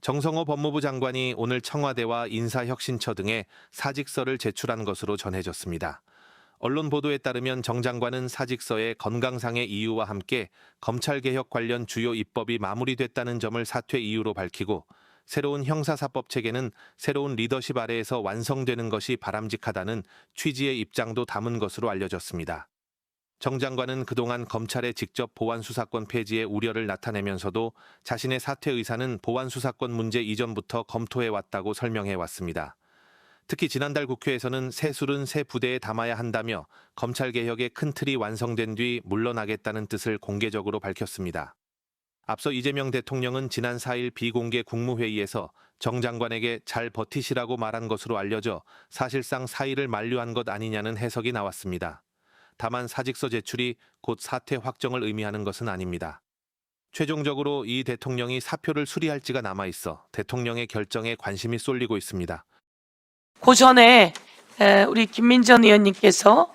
정성호 법무부 장관이 오늘 청와대와 인사혁신처 등에 사직서를 제출한 것으로 전해졌습니다. 언론 보도에 따르면 정 장관은 사직서에 건강상의 이유와 함께 검찰개혁 관련 주요 입법이 마무리됐다는 점을 사퇴 이유로 밝히고 새로운 형사사법 체계는 새로운 리더십 아래에서 완성되는 것이 바람직하다는 취지의 입장도 담은 것으로 알려졌습니다. 정 장관은 그동안 검찰의 직접 보안수사권 폐지에 우려를 나타내면서도 자신의 사퇴 의사는 보안수사권 문제 이전부터 검토해왔다고 설명해왔습니다. 특히 지난달 국회에서는 새 술은 새 부대에 담아야 한다며 검찰개혁의 큰 틀이 완성된 뒤 물러나겠다는 뜻을 공개적으로 밝혔습니다. 앞서 이재명 대통령은 지난 4일 비공개 국무회의에서 정 장관에게 잘 버티시라고 말한 것으로 알려져 사실상 사의를 만류한 것 아니냐는 해석이 나왔습니다. 다만 사직서 제출이 곧 사퇴 확정을 의미하는 것은 아닙니다. 최종적으로 이 대통령이 사표를 수리할지가 남아있어 대통령의 결정에 관심이 쏠리고 있습니다. 그 전에 우리 김민전 의원님께서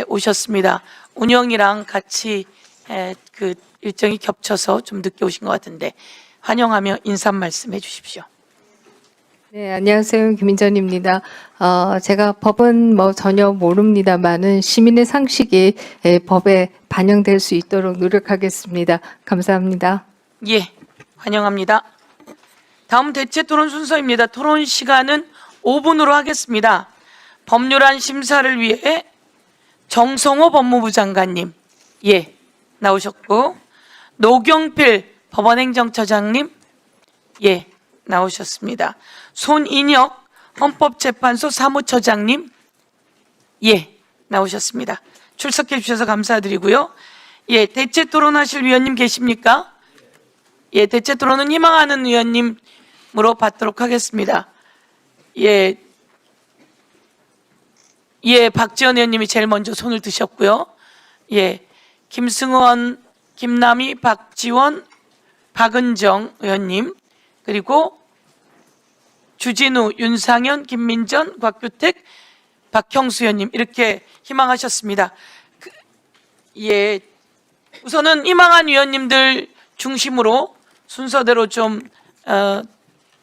오셨습니다. 운영이랑 같이 그 일정이 겹쳐서 좀 늦게 오신 것 같은데 환영하며 인사 말씀해 주십시오. 네, 안녕하세요. 김민전입니다. 제가 법은 전혀 모릅니다만은 시민의 상식이 법에 반영될 수 있도록 노력하겠습니다. 감사합니다. 예, 환영합니다. 다음 대체 토론 순서입니다. 토론 시간은 5분으로 하겠습니다. 법률안 심사를 위해 정성호 법무부 장관님, 나오셨고, 노경필 법원행정처장님, 나오셨습니다. 손인혁 헌법재판소 사무처장님, 나오셨습니다. 출석해 주셔서 감사드리고요. 대체 토론하실 위원님 계십니까? 대체 토론은 희망하는 위원님으로 받도록 하겠습니다. 박지원 의원님이 제일 먼저 손을 드셨고요. 김승원, 김남희, 박지원, 박은정 의원님, 그리고 주진우, 윤상현, 김민전, 곽규택, 박형수 의원님 이렇게 희망하셨습니다. 우선은 희망한 위원님들 중심으로 순서대로 좀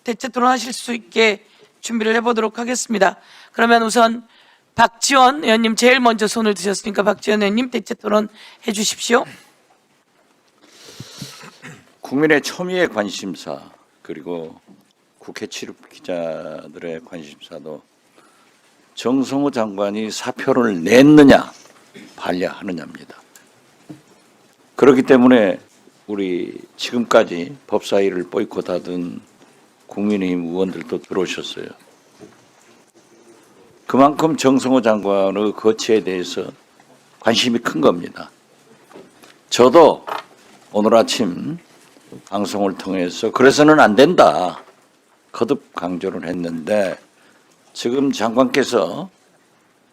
대체 토론하실 수 있게 준비를 해보도록 하겠습니다. 그러면 우선 박지원 의원님 제일 먼저 손을 드셨으니까 박지원 의원님 대체 토론 해주십시오. 국민의 첨예의 관심사 그리고 국회 출입 기자들의 관심사도 정성호 장관이 사표를 냈느냐 반려하느냐입니다. 그렇기 때문에 우리 지금까지 법사위를 보이콧하던 국민의힘 의원들도 들어오셨어요. 그만큼 정성호 장관의 거취에 대해서 관심이 큰 겁니다. 저도 오늘 아침 방송을 통해서 그래서는 안 된다 거듭 강조를 했는데 지금 장관께서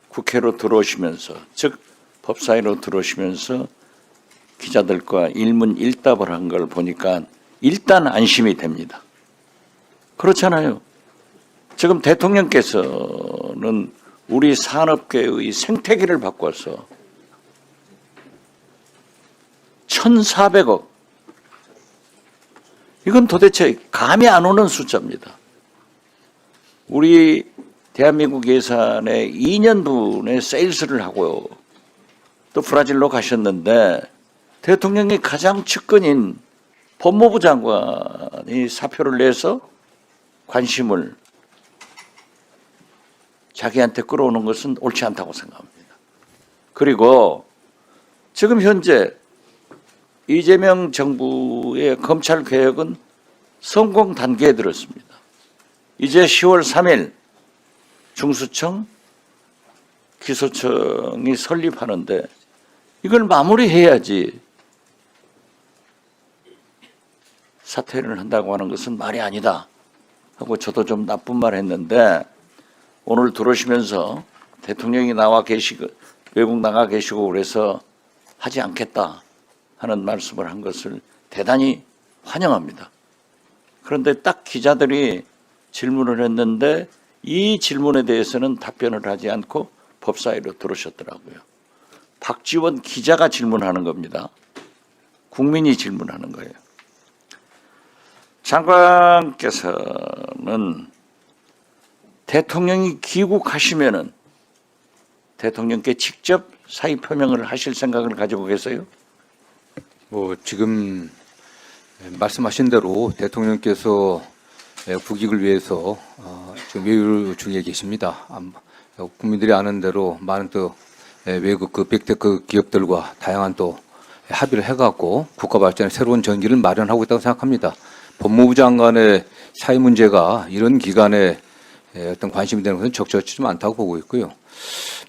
국회로 들어오시면서 즉 법사위로 들어오시면서 기자들과 일문일답을 한 걸 보니까 일단 안심이 됩니다. 그렇잖아요. 지금 대통령께서는 우리 산업계의 생태계를 바꿔서 1,400억 이건 도대체 감이 안 오는 숫자입니다. 우리 대한민국 예산의 2년분의 세일스를 하고요. 또 브라질로 가셨는데 대통령이 가장 측근인 법무부 장관이 사표를 내서 관심을 자기한테 끌어오는 것은 옳지 않다고 생각합니다. 그리고 지금 현재 이재명 정부의 검찰 개혁은 성공 단계에 들었습니다. 이제 10월 3일 중수청, 기소청이 설립하는데 이걸 마무리해야지 사퇴를 한다고 하는 것은 말이 아니다 하고 저도 좀 나쁜 말 했는데 오늘 들어오시면서 대통령이 나와 계시고 외국 나가 계시고 그래서 하지 않겠다 하는 말씀을 한 것을 대단히 환영합니다. 그런데 딱 기자들이 질문을 했는데 이 질문에 대해서는 답변을 하지 않고 법사위로 들어오셨더라고요. 박지원 기자가 질문하는 겁니다. 국민이 질문하는 거예요. 장관께서는 대통령이 귀국하시면은 대통령께 직접 사의 표명을 하실 생각을 가지고 계세요? 뭐 지금 말씀하신 대로 대통령께서 국익을 위해서 지금 외유 중에 계십니다. 국민들이 아는 대로 많은 또 외국 그 빅테크 기업들과 다양한 또 합의를 해갖고 국가 발전의 새로운 전기를 마련하고 있다고 생각합니다. 법무부 장관의 사의 문제가 이런 기간에 어떤 관심이 되는 것은 적절치 좀 않다고 보고 있고요.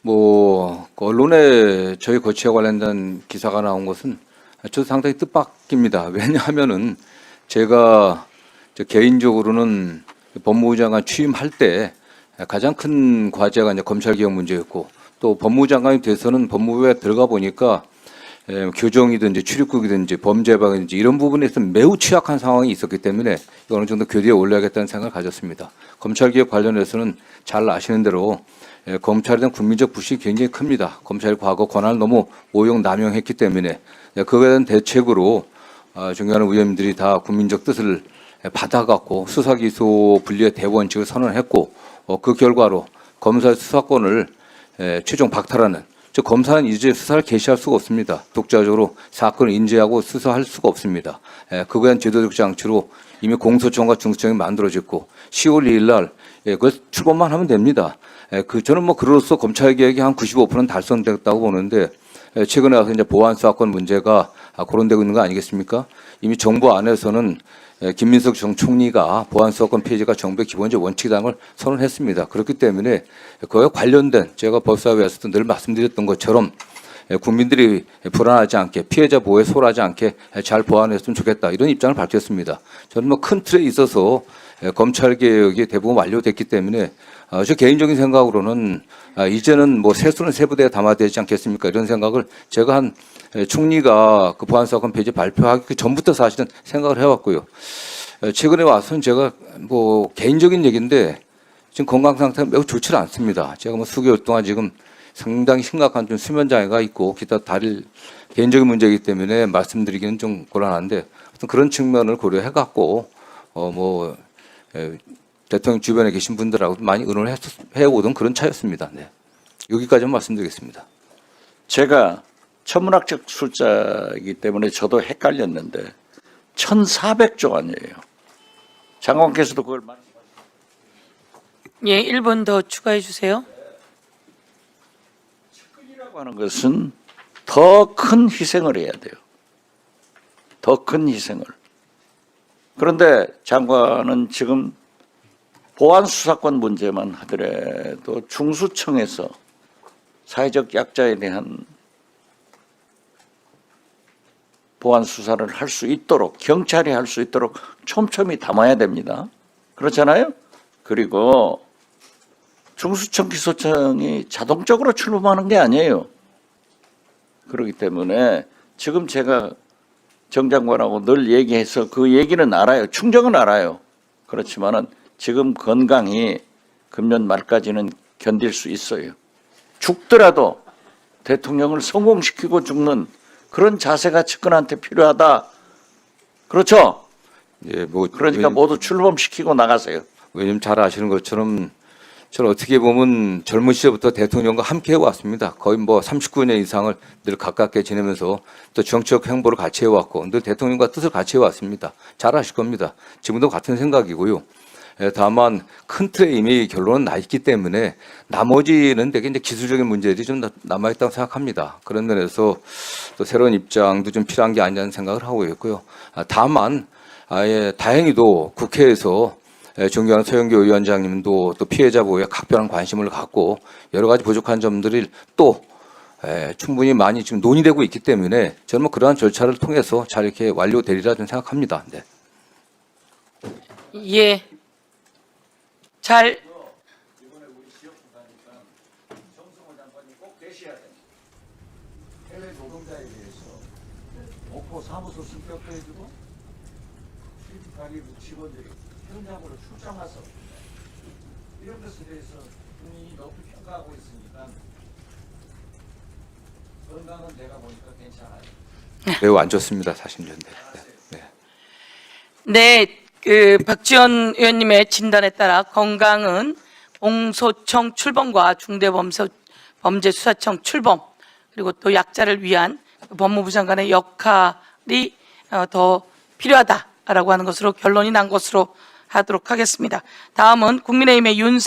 뭐 언론에 저희 거취와 관련된 기사가 나온 것은 저도 상당히 뜻밖입니다. 왜냐하면은 제가 개인적으로는 법무부 장관 취임할 때 가장 큰 과제가 이제 검찰개혁 문제였고 또 법무부 장관이 돼서는 법무부에 들어가 보니까 교정이든지 출입국이든지 범죄방이든지 이런 부분에서 매우 취약한 상황이 있었기 때문에 어느 정도 교대에 올려야겠다는 생각을 가졌습니다. 검찰개혁 관련해서는 잘 아시는 대로 검찰에 대한 국민적 불신이 굉장히 큽니다. 검찰이 과거 권한을 너무 오용 남용했기 때문에 그거에 대한 대책으로 존경하는 의원님들이 다 국민적 뜻을 받아갖고 수사기소 분리의 대원칙을 선언했고 그 결과로 검사의 수사권을 최종 박탈하는 즉 검사는 이제 수사를 개시할 수가 없습니다. 독자적으로 사건을 인지하고 수사할 수가 없습니다. 그거에 대한 제도적 장치로 이미 공소청과 중수청이 만들어졌고 10월 2일 날 그걸 출범만 하면 됩니다. 저는 뭐 그로써 검찰 개혁이 한 95%는 달성됐다고 보는데 최근에 와서 이제 보안 수사권 문제가 거론되고 있는 거 아니겠습니까? 이미 정부 안에서는 김민석 전 총리가 보안 수사권 폐지가 정부의 기본적 원칙이라는 걸 선언했습니다. 그렇기 때문에 그에 관련된 제가 법사위에서도 늘 말씀드렸던 것처럼 국민들이 불안하지 않게 피해자 보호에 소홀하지 않게 잘 보완했으면 좋겠다 이런 입장을 밝혔습니다. 저는 뭐 큰 틀에 있어서 검찰 개혁이 대부분 완료됐기 때문에 저 개인적인 생각으로는 이제는 뭐 세수는 세부대에 담아되지 않겠습니까? 이런 생각을 제가 한 총리가 그 보안사건 폐지 발표하기 그 전부터 사실은 생각을 해왔고요. 최근에 와서는 제가 뭐 개인적인 얘기인데 지금 건강 상태가 매우 좋지 않습니다. 제가 뭐 수개월 동안 지금 상당히 심각한 좀 수면 장애가 있고 기타 다른 개인적인 문제이기 때문에 말씀드리기는 좀 곤란한데 그런 측면을 고려해갖고 대통령 주변에 계신 분들하고 많이 의논을 해오던 그런 차였습니다. 네. 여기까지만 말씀드리겠습니다. 제가 천문학적 숫자이기 때문에 저도 헷갈렸는데 1,400조 원이에요. 장관께서도 그걸 예, 1분 더 추가해 주세요. 측근이라고 하는 것은 더 큰 희생을 해야 돼요. 더 큰 희생을. 그런데 장관은 지금 보안 수사권 문제만 하더라도 중수청에서 사회적 약자에 대한 보안 수사를 할 수 있도록 경찰이 할 수 있도록 촘촘히 담아야 됩니다. 그렇잖아요? 그리고 중수청 기소청이 자동적으로 출범하는 게 아니에요. 그렇기 때문에 지금 제가 정 장관하고 늘 얘기해서 그 얘기는 알아요. 충정은 알아요. 그렇지만은 지금 건강이 금년 말까지는 견딜 수 있어요. 죽더라도 대통령을 성공시키고 죽는 그런 자세가 측근한테 필요하다. 그렇죠? 예, 뭐 그러니까 모두 출범시키고 나가세요. 왜냐면 잘 아시는 것처럼 저는 어떻게 보면 젊은 시절부터 대통령과 함께 해왔습니다. 거의 뭐 39년 이상을 늘 가깝게 지내면서 또 정치적 행보를 같이 해왔고 늘 대통령과 뜻을 같이 해왔습니다. 잘 아실 겁니다. 지금도 같은 생각이고요. 다만 큰 틀에 이미 결론은 나 있기 때문에 나머지는 되게 이제 기술적인 문제들이 좀 남아있다고 생각합니다. 그런 면에서 또 새로운 입장도 좀 필요한 게 아니냐는 생각을 하고 있고요. 다만 다행히도 국회에서 존경하는 서영교 위원장님도 또 피해자 보호에 각별한 관심을 갖고 여러 가지 부족한 점들이 또 충분히 많이 지금 논의되고 있기 때문에 저는 뭐 그러한 절차를 통해서 잘 이렇게 완료되리라 저는 생각합니다. 네. 예. 잘 이번에 우리 지역 부가니까 정성호 장관이 꼭 계셔야 됩니다. 해외 노동자에 대해서 목포 사무소 승격도 해주고 출입관리 직원들이 현장으로 출장 와서 이런 것에 대해서 국민이 높이 평가하고 있으니까 건강은 내가 보니까 괜찮아요. 매우 안 좋습니다. 사실. 네. 네, 박지원 의원님의 진단에 따라 건강은 공소청 출범과 중대범죄수사청 출범 그리고 또 약자를 위한 법무부 장관의 역할이 더 필요하다라고 하는 것으로 결론이 난 것으로 하도록 하겠습니다. 다음은 국민의힘의 윤